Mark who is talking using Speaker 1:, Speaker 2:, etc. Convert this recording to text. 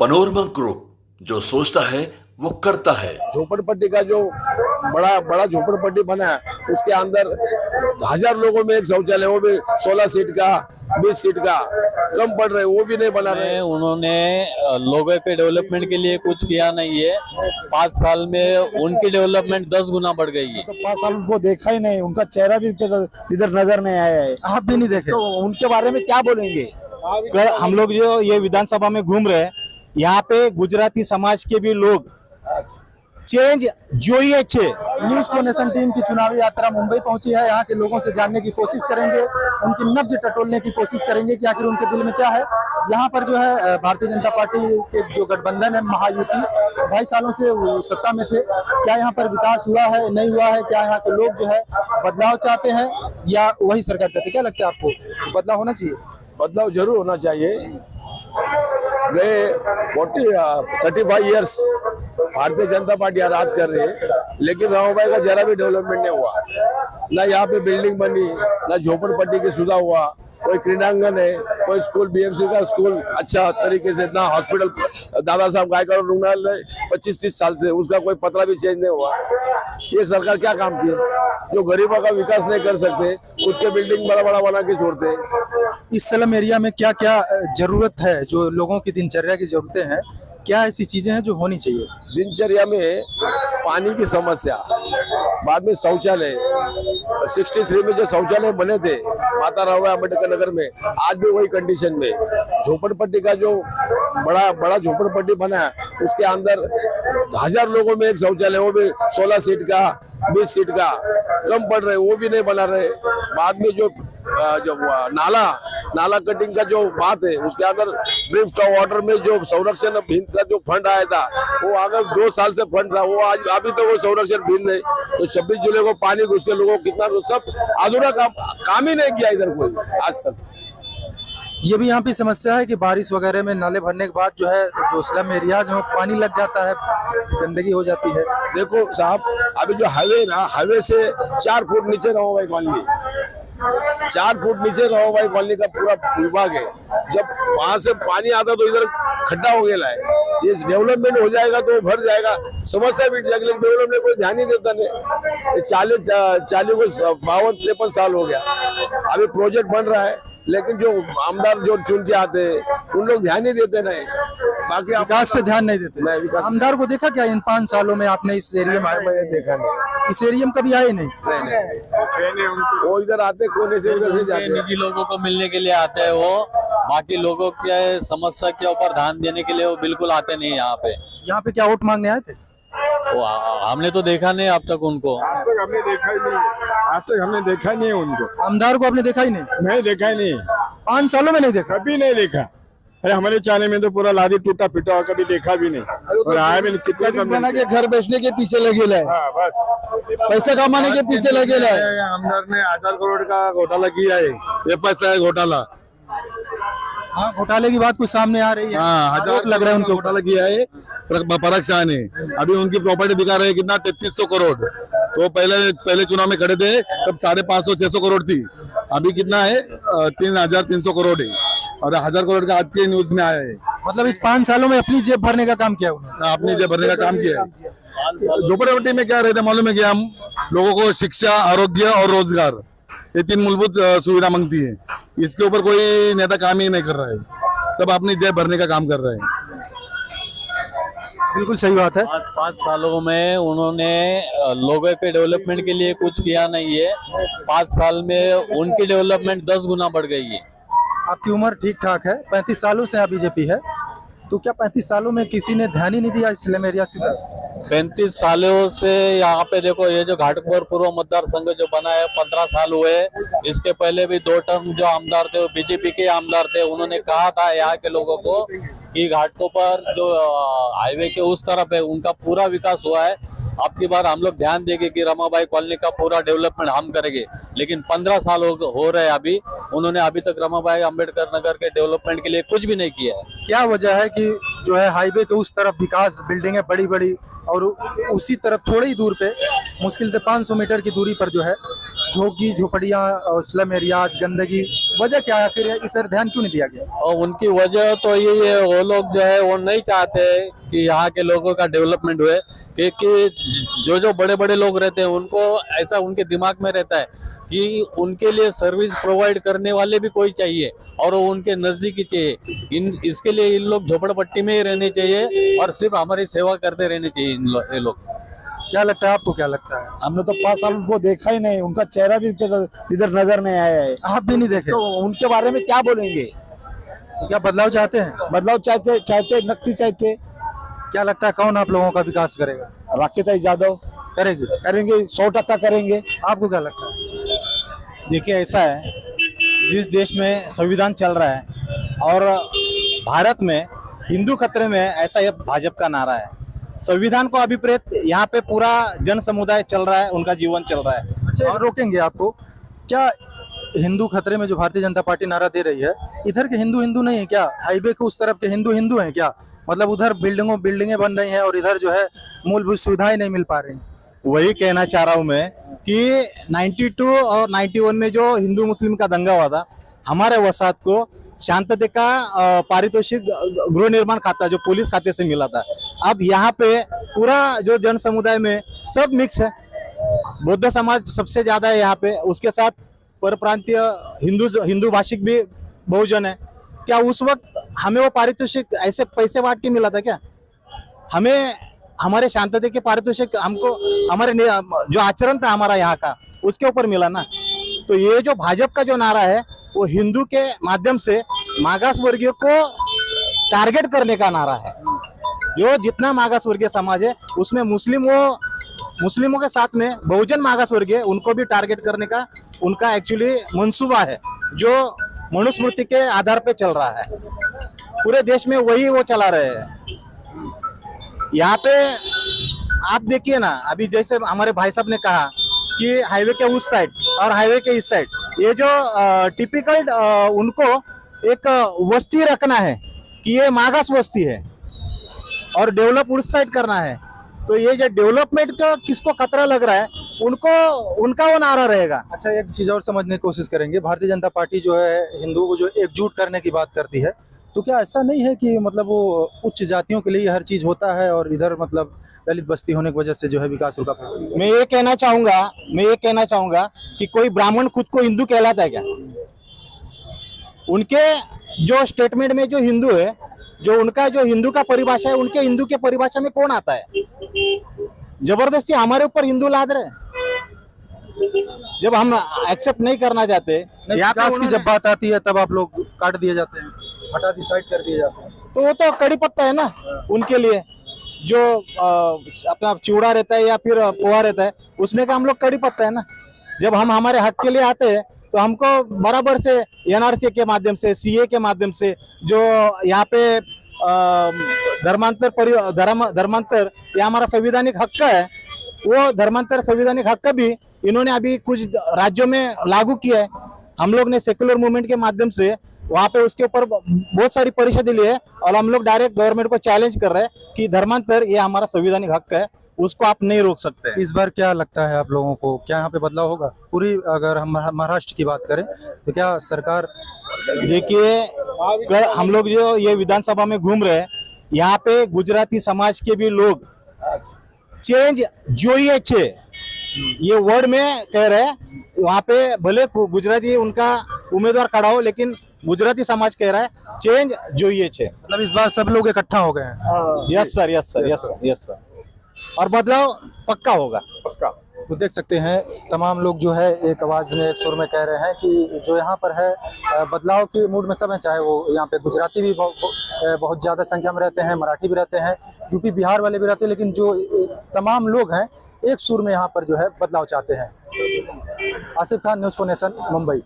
Speaker 1: Panorama group जो सोचता है वो करता है।
Speaker 2: झोपड़पट्टी का जो बड़ा बड़ा झोपड़पट्टी बना है उसके अंदर 1000 लोगों में एक शौचालय, वो भी 16 सीट का 20 सीट का, कम पड़ रहे, वो भी नहीं बना रहे।
Speaker 3: उन्होंने लोगों के डेवलपमेंट के लिए कुछ किया नहीं है। 5 साल में उनकी डेवलपमेंट 10 गुना बढ़ गई है।
Speaker 4: तो 5 साल उनको देखा ही नहीं, उनका चेहरा भी इधर नजर नहीं आया है, आप भी नहीं देखे, तो उनके बारे में क्या बोलेंगे?
Speaker 5: हम लोग जो ये विधानसभा में घूम रहे हैं, यहाँ पे गुजराती समाज के भी लोग चेंज जो ही अच्छे।
Speaker 4: न्यूज फॉर नेशन टीम की चुनावी यात्रा मुंबई पहुंची है। यहाँ के लोगों से जानने की कोशिश करेंगे, उनकी नब्ज टटोलने की कोशिश करेंगे कि आखिर उनके दिल में क्या है। यहाँ पर जो है भारतीय जनता पार्टी के जो गठबंधन है महायुति, 2.5 सालों से सत्ता में थे, क्या यहाँ पर विकास हुआ है, नहीं हुआ है? क्या यहाँ के लोग जो है बदलाव चाहते हैं या वही सरकार चाहते हैं? क्या लगता है आपको, बदलाव होना चाहिए?
Speaker 2: बदलाव जरूर होना चाहिए। गए 35 ईयर्स भारतीय जनता पार्टी राज कर रही है, लेकिन राव भाई का जरा भी डेवलपमेंट नहीं हुआ। ना यहाँ पे बिल्डिंग बनी, ना झोपड़पट्टी की सुविधा हुआ, कोई क्रीडांगन है, कोई स्कूल, बीएमसी का स्कूल अच्छा तरीके से, ना हॉस्पिटल, दादा साहब गायकवाड़ रुग्णालय 25-30 साल से उसका कोई पतला भी चेंज नहीं हुआ। ये सरकार क्या काम की? जो गरीबों का विकास नहीं कर सकते, खुद के बिल्डिंग बड़ा बड़ा बना के छोड़ते।
Speaker 4: इस स्लम एरिया में क्या क्या जरूरत है, जो लोगों की दिनचर्या की जरूरतें हैं, क्या ऐसी चीजें हैं जो होनी चाहिए?
Speaker 2: दिनचर्या में पानी की समस्या, बाद में शौचालय, 63 में जो शौचालय बने थे माता राव अम्बेडकर नगर में, आज भी वही कंडीशन में। झोपड़पट्टी का जो बड़ा बड़ा झोपड़पट्टी बना है उसके अंदर 1000 लोगों में एक शौचालय, वो भी 16 सीट का 20 सीट का, कम पड़ रहे, वो भी नहीं बना रहे। बाद में जो नाला कटिंग का जो बात है उसके अंदर ड्रिफ्ट वाटर में जो संरक्षण भिन्न का जो फंड आया था, वो अगर 2 साल से फंड था, वो आज अभी तो वो संरक्षण भिन्न नहीं। तो 26 जिले को पानी घुस के लोगों को कितना, सब अधूरा काम ही नहीं किया इधर कोई आज तक।
Speaker 4: ये भी यहाँ पे समस्या है कि बारिश वगैरह में नाले भरने के बाद जो है जो स्लम एरिया जो पानी लग जाता है, गंदगी हो जाती है।
Speaker 2: देखो साहब, अभी जो हाईवे ना, हाईवे से 4 फुट नीचे रहो भाई कॉलोनी, 4 फुट नीचे रहो भाई कॉलोनी का पूरा विभाग है। जब वहां से पानी आता तो इधर खड्डा हो गया है। ये डेवलपमेंट हो जाएगा तो भर जाएगा, समस्या भी जाएगी, लेकिन डेवलपमेंट कोई ध्यान ही देता नहीं। 40 को 52-53 साल हो गया, अभी प्रोजेक्ट बन रहा है, लेकिन जो आमदार जो चुन के आते हैं उन लोग ध्यान ही देते नहीं, बाकी
Speaker 4: विकास पे ध्यान नहीं देते।
Speaker 2: नहीं, विकास
Speaker 4: आमदार को देखा क्या इन 5 सालों में आपने इस एरिया में?
Speaker 2: मैंने देखा नहीं,
Speaker 4: इस एरिया में कभी आए नहीं?
Speaker 2: वो इधर आते कोने से उधर से जाते हैं।
Speaker 3: निजी लोगों को मिलने के लिए आते हैं वो, बाकी लोगों के समस्या के ऊपर ध्यान देने के लिए वो बिल्कुल आते नहीं यहाँ पे।
Speaker 4: यहाँ पे क्या वोट मांगने आए थे?
Speaker 3: वो हमने तो देखा नहीं अब तक उनको।
Speaker 5: आज तक हमने देखा ही नहीं है उनको।
Speaker 4: आमदार को आपने देखा ही नहीं?
Speaker 5: नहीं देखा ही नहीं,
Speaker 4: 5 सालों में नहीं देखा?
Speaker 5: कभी नहीं देखा। अरे हमारे चाले में तो पूरा लादी टूटा फिटा हुआ, कभी देखा भी नहीं और आया भी नहीं। कितना
Speaker 4: बना के घर बेचने के पीछे लगे है,
Speaker 5: बस
Speaker 4: पैसा कमाने के पीछे लगे है।
Speaker 5: आमदार ने 1000 करोड़ का घोटाला किया है, ये पैसा है घोटाला।
Speaker 4: हाँ, घोटाले की बात कुछ सामने आ रही है।
Speaker 5: हाँ, 1000
Speaker 4: लग रहा है उनको
Speaker 5: घोटाला किया है पराग शाह ने। अभी उनकी प्रॉपर्टी दिखा रहे हैं कितना, 3300 करोड़। तो पहले चुनाव में खड़े थे तब 550-600 करोड़ थी, अभी कितना है 3300 करोड़ है, और 1000 करोड़ का आज के न्यूज में आया है।
Speaker 4: मतलब इस 5 सालों में अपनी जेब भरने का काम किया उन्होंने।
Speaker 5: अपनी जेब भरने का काम किया है। झोपड़पट्टी में क्या रहता मालूम है कि हम लोगों को शिक्षा, आरोग्य और रोजगार, ये 3 मूलभूत सुविधा मांगती है। इसके ऊपर कोई नेता काम ही नहीं कर रहा है, सब अपनी जेब भरने का काम कर रहे हैं।
Speaker 4: बिल्कुल सही बात है।
Speaker 3: 5 सालों में उन्होंने लोगों के डेवलपमेंट के लिए कुछ किया नहीं है। 5 साल में उनकी डेवलपमेंट 10 गुना बढ़ गई है।
Speaker 4: आपकी उम्र ठीक ठाक है, 35 सालों से आप बीजेपी है, तो क्या 35 सालों में किसी ने ध्यान ही नहीं दिया इस स्लम एरिया से?
Speaker 3: 35 सालों से यहाँ पे देखो, ये जो घाटकोपर पूर्व मतदार संघ जो बना है 15 साल हुए। इसके पहले भी 2 टर्म जो आमदार थे वो बीजेपी के आमदार थे। उन्होंने कहा था यहाँ के लोगों को कि घाटकोपर जो हाईवे के उस तरफ है उनका पूरा विकास हुआ है, अब की बार हम लोग ध्यान देंगे कि रमाबाई कॉलोनी का पूरा डेवलपमेंट हम करेंगे। लेकिन 15 साल हो रहे हैं अभी, उन्होंने अभी तक रमाबाई अम्बेडकर नगर के डेवलपमेंट के लिए कुछ भी नहीं किया है।
Speaker 4: क्या वजह है कि जो है हाईवे के उस तरफ विकास, बिल्डिंगें बड़ी बड़ी, और उसी तरफ थोड़ी ही दूर पे, मुश्किल से 500 मीटर की दूरी पर जो है झोंकी झोपड़ियाँ और स्लम एरियाज, गंदगी, वजह क्या है? आखिर इस पर ध्यान क्यों नहीं दिया गया?
Speaker 3: और उनकी वजह तो यही है, वो लोग जो है वो नहीं चाहते कि यहाँ के लोगों का डेवलपमेंट हुए, क्योंकि जो बड़े बड़े लोग रहते हैं उनको ऐसा उनके दिमाग में रहता है कि उनके लिए सर्विस प्रोवाइड करने वाले भी कोई चाहिए और वो उनके नजदीकी चाहिए। इसके लिए इन लोग झोपड़पट्टी में ही रहने चाहिए और सिर्फ हमारी सेवा करते रहने चाहिए ये लोग।
Speaker 4: क्या लगता है आपको, क्या लगता है?
Speaker 2: हमने तो 5 साल उनको देखा ही नहीं, उनका चेहरा भी इधर नजर नहीं आया है,
Speaker 4: आप भी नहीं देखे?
Speaker 2: तो उनके बारे में क्या बोलेंगे?
Speaker 4: क्या बदलाव चाहते हैं?
Speaker 2: बदलाव चाहते नक्की चाहते।
Speaker 4: क्या लगता है कौन आप लोगों का विकास करेगा?
Speaker 2: राकेश यादव
Speaker 4: करेगी?
Speaker 2: करेंगे, 100% करेंगे।
Speaker 4: आपको क्या लगता है?
Speaker 6: देखिए ऐसा है, जिस देश में संविधान चल रहा है और भारत में हिंदू खतरे में, ऐसा ये भाजपा का नारा है। संविधान को अभिप्रेत यहाँ पे पूरा जन समुदाय चल रहा है, उनका जीवन चल रहा है।
Speaker 4: अच्छा, रोकेंगे आपको। क्या हिंदू खतरे में जो भारतीय जनता पार्टी नारा दे रही है, इधर के हिंदू हिंदू नहीं है क्या? हाईवे के उस तरफ के हिंदू हिंदू हैं क्या? मतलब उधर बिल्डिंगें बन रही हैं और इधर जो है मूलभूत सुविधाएं नहीं मिल पा रही।
Speaker 6: वही कहना चाह रहा हूँ मैं कि 92 और 91 में जो हिंदू मुस्लिम का दंगा हुआ था, हमारे वसाहत को शांतता का पारितोषिक गृह निर्माण खाता जो पुलिस खाते से मिला था। अब यहाँ पे पूरा जो जन समुदाय में सब मिक्स है, बौद्ध समाज सबसे ज्यादा है यहाँ पे, उसके साथ परप्रांतीय हिंदू भाषिक भी बहुजन है। क्या उस वक्त हमें वो पारितोषिक ऐसे पैसे बांट के मिला था क्या? हमें हमारे शांतता के पारितोषिक हमको हमारे जो आचरण था हमारा यहाँ का उसके ऊपर मिला ना। तो ये जो भाजपा का जो नारा है वो हिंदू के माध्यम से मागास वर्गीय को टारगेट करने का नारा है। जो जितना मागास वर्गीय समाज है उसमें मुस्लिमों के साथ में बहुजन मागास वर्गीय उनको भी टारगेट करने का उनका एक्चुअली मंसूबा है, जो मनुस्मृति के आधार पे चल रहा है। पूरे देश में वही वो चला रहे हैं। यहाँ पे आप देखिए ना, अभी जैसे हमारे भाई साहब ने कहा कि हाईवे के उस साइड और हाईवे के इस साइड, ये जो टिपिकल उनको एक वस्ती रखना है कि ये मागास वस्ती है और डेवलप उस साइड करना है। तो ये जो डेवलपमेंट का किसको खतरा लग रहा है उनको उनका वो नारा रहेगा।
Speaker 4: अच्छा, एक चीज और समझने की कोशिश करेंगे। भारतीय जनता पार्टी जो है हिंदुओं को जो एकजुट करने की बात करती है, तो क्या ऐसा नहीं है कि मतलब वो उच्च जातियों के लिए हर चीज होता है और इधर मतलब दलित बस्ती होने की वजह से जो है विकास रुका?
Speaker 6: मैं ये कहना चाहूंगा कि कोई ब्राह्मण खुद को हिंदू कहलाता है क्या? उनके जो स्टेटमेंट में जो हिंदू है, जो उनका जो हिंदू का परिभाषा है, उनके हिंदू के परिभाषा में कौन आता है? जबरदस्ती हमारे ऊपर हिंदू लाद रहे। जब हम एक्सेप्ट नहीं करना चाहते,
Speaker 4: विकास की जब बात आती है तब आप लोग काट दिए जाते हैं, हटा डिसाइड कर दिए जाते हैं।
Speaker 6: तो वो तो कड़ी पत्ता है ना उनके लिए। जो अपना चिवड़ा रहता है या फिर पोहा रहता है, उसमें का हम लोग कड़ी पत्ता है ना। जब हम हमारे हक के लिए आते हैं तो हमको बराबर से एनआरसी के माध्यम से, सीए के माध्यम से, जो यहाँ पे धर्मांतर ये हमारा संवैधानिक हक है, वो धर्मांतर संवैधानिक हक भी इन्होंने अभी कुछ राज्यों में लागू किया है। हम लोग ने सेक्युलर मूवमेंट के माध्यम से वहाँ पे उसके ऊपर बहुत सारी परिषदें ली है और हम लोग डायरेक्ट गवर्नमेंट को चैलेंज कर रहे हैं कि धर्मांतर ये हमारा संवैधानिक हक है, उसको आप नहीं रोक सकते।
Speaker 4: इस बार क्या लगता है आप लोगों को, क्या यहाँ पे बदलाव होगा? पूरी अगर हम महाराष्ट्र की बात करें तो क्या सरकार?
Speaker 6: देखिए, हम लोग जो ये विधानसभा में घूम रहे हैं, यहाँ पे गुजराती समाज के भी लोग चेंज જોઈએ છે ये वर्ड में कह रहे हैं। वहाँ पे भले गुजराती उनका उम्मीदवार खड़ा हो, लेकिन गुजराती समाज कह रहा है चेंज જોઈએ છે।
Speaker 4: मतलब इस बार सब लोग इकट्ठा हो गए हैं।
Speaker 6: Yes sir. और बदलाव पक्का होगा।
Speaker 4: तो देख सकते हैं तमाम लोग जो है एक आवाज में, एक सुर में कह रहे हैं कि जो यहाँ पर है बदलाव के मूड में सब है। चाहे वो यहाँ पे गुजराती भी बहुत ज़्यादा संख्या में रहते हैं, मराठी भी रहते हैं, यूपी बिहार वाले भी रहते हैं, लेकिन जो तमाम लोग हैं एक सुर में यहाँ पर जो है बदलाव चाहते हैं। आसिफ खान, न्यूज़4 नेशन, मुंबई।